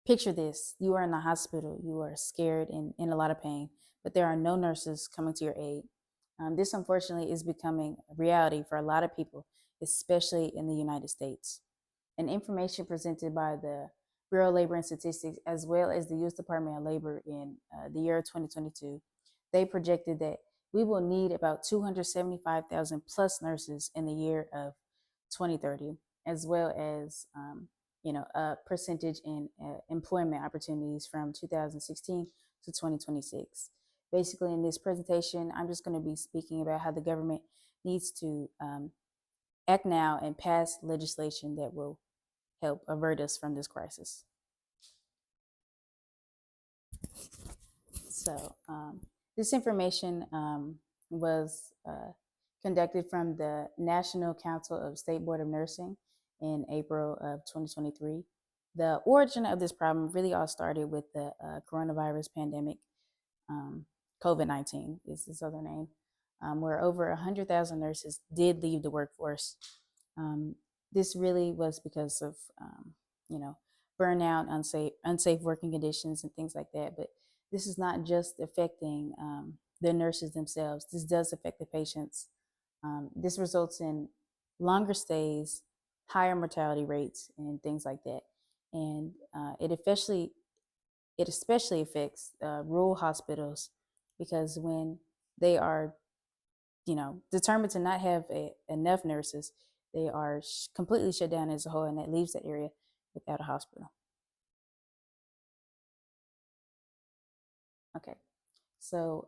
Picture this: you are in the hospital, you are scared and in a lot of pain, but there are no nurses coming to your aid. This, unfortunately, is becoming a reality for a lot of people, especially in the United States. And information presented by the Bureau of Labor and Statistics, as well as the U.S. Department of Labor in the year 2022, they projected that we will need about 275,000 plus nurses in the year of 2030, as well as a percentage in employment opportunities from 2016 to 2026. Basically, in this presentation, I'm just going to be speaking about how the government needs to act now and pass legislation that will help avert us from this crisis. So, this information was conducted from the National Council of State Board of Nursing in April of 2023. The origin of this problem really all started with the coronavirus pandemic. COVID-19 is its other name, where over 100,000 nurses did leave the workforce. This really was because of, burnout, unsafe working conditions, and things like that. But this is not just affecting the nurses themselves. This does affect the patients. This results in longer stays, higher mortality rates, and things like that. And it especially affects rural hospitals, because when they are, determined to not have enough nurses, they are completely shut down as a whole, and that leaves that area without a hospital. Okay, so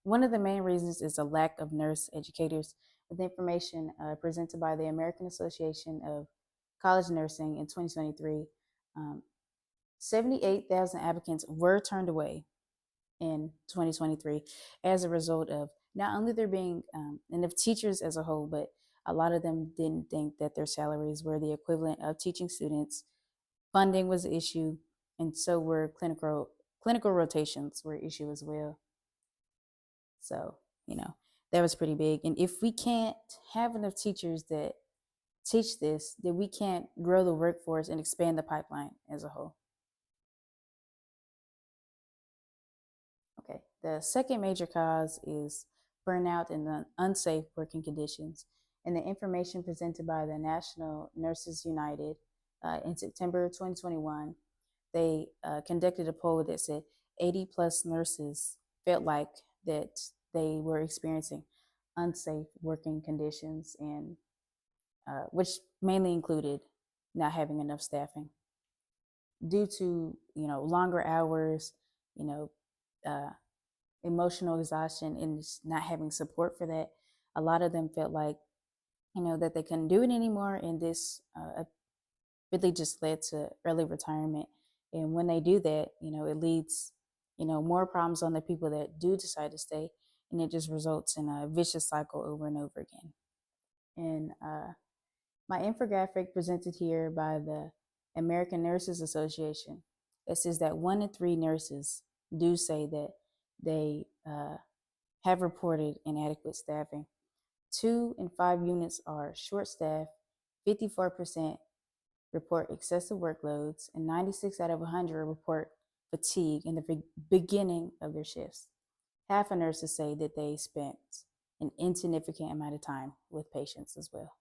one of the main reasons is a lack of nurse educators. With information presented by the American Association of College Nursing in 2023, 78,000 applicants were turned away in 2023 as a result of not only there being enough teachers as a whole, but a lot of them didn't think that their salaries were the equivalent of teaching students. Funding was an issue, and so were clinical rotations were an issue as well. So, that was pretty big. And if we can't have enough teachers that teach this, then we can't grow the workforce and expand the pipeline as a whole. Okay, the second major cause is burnout and the unsafe working conditions. And the information presented by the National Nurses United in September 2021, they conducted a poll that said 80 plus nurses felt like that they were experiencing unsafe working conditions, and which mainly included not having enough staffing due to longer hours, uh, emotional exhaustion, and just not having support for that. A lot of them felt like that they couldn't do it anymore, and this really just led to early retirement. And when they do that, it leads more problems on the people that do decide to stay, and it just results in a vicious cycle over and over again. And my infographic presented here by the American Nurses Association, it says that 1 in 3 nurses do say that they have reported inadequate staffing. 2 in 5 units are short staffed, 54% report excessive workloads, and 96 out of 100 report fatigue in the beginning of their shifts. Half of nurses say that they spent an insignificant amount of time with patients as well.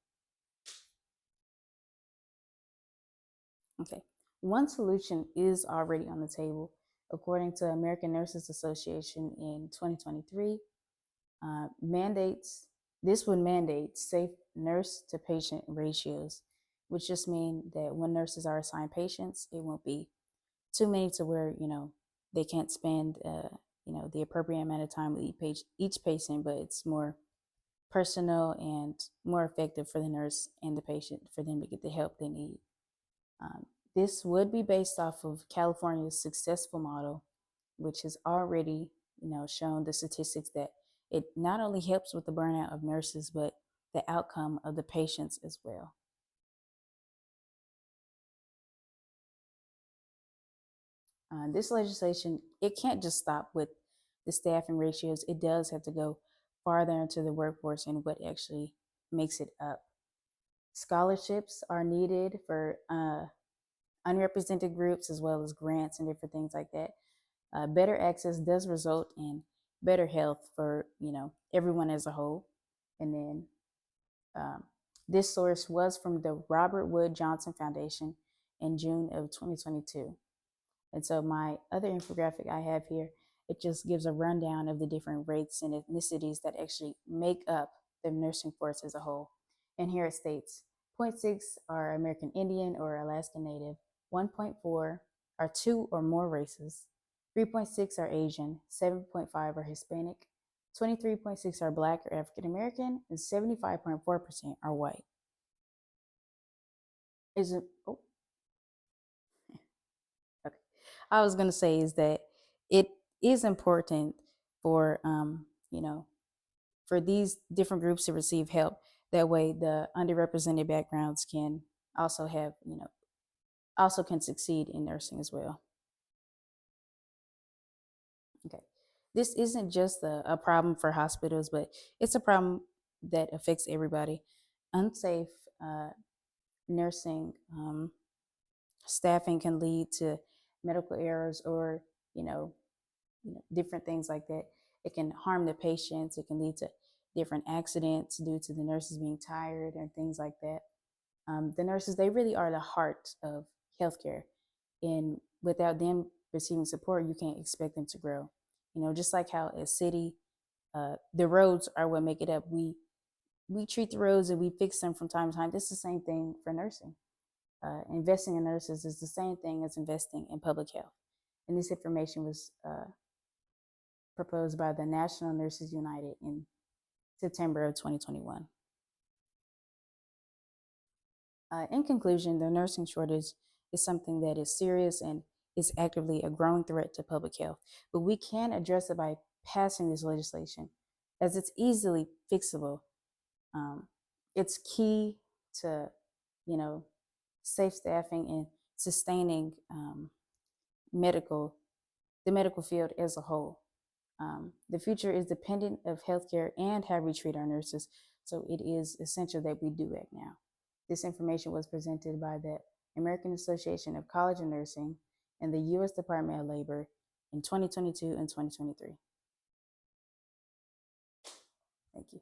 Okay, one solution is already on the table. According to American Nurses Association in 2023, this would mandate safe nurse to patient ratios, which just mean that when nurses are assigned patients, it won't be too many to where they can't spend the appropriate amount of time with each patient, but it's more personal and more effective for the nurse and the patient for them to get the help they need. This would be based off of California's successful model, which has already shown the statistics that it not only helps with the burnout of nurses, but the outcome of the patients as well. This legislation, it can't just stop with the staffing ratios. It does have to go farther into the workforce and what actually makes it up. Scholarships are needed for unrepresented groups as well as grants and different things like that. Better access does result in better health for everyone as a whole. And then um, this source was from the Robert Wood Johnson Foundation in June of 2022. And so my other infographic I have here, it just gives a rundown of the different race and ethnicities that actually make up the nursing force as a whole. And here it states 0.6 are American Indian or Alaska Native, 1.4 are two or more races, 3.6 are Asian, 7.5 are Hispanic, 23.6 are Black or African American, and 75.4% are white. Is it? Oh, okay. I was going to say is that it is important for for these different groups to receive help. That way, the underrepresented backgrounds can also have also can succeed in nursing as well. Okay, this isn't just a problem for hospitals, but it's a problem that affects everybody. Unsafe nursing staffing can lead to medical errors or you know different things like that. It can harm the patients. It can lead to different accidents due to the nurses being tired and things like that. The nurses, they really are the heart of healthcare, and without them receiving support, you can't expect them to grow. Just like how a city, the roads are what make it up. We treat the roads and we fix them from time to time. This is the same thing for nursing. Investing in nurses is the same thing as investing in public health. And this information was proposed by the National Nurses United in September of 2021. In conclusion, the nursing shortage is something that is serious and is actively a growing threat to public health. But we can address it by passing this legislation, as it's easily fixable. Um, it's key to, you know, safe staffing and sustaining medical the medical field as a whole. The future is dependent of healthcare and how we treat our nurses, so it is essential that we do act now. This information was presented by the American Association of College and Nursing and the U.S. Department of Labor in 2022 and 2023. Thank you.